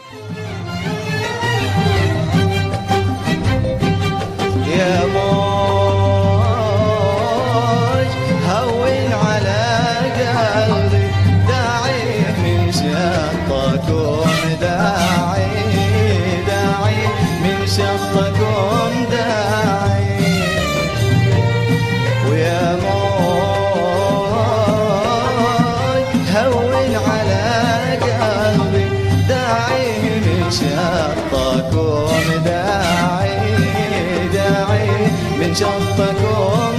يا موج هون على قلبي، داعي من شطكم داعي، داعي من شطكم داعي. ويا موج هون على قلبي، داعي من شطكم داعي، داعي من شطكم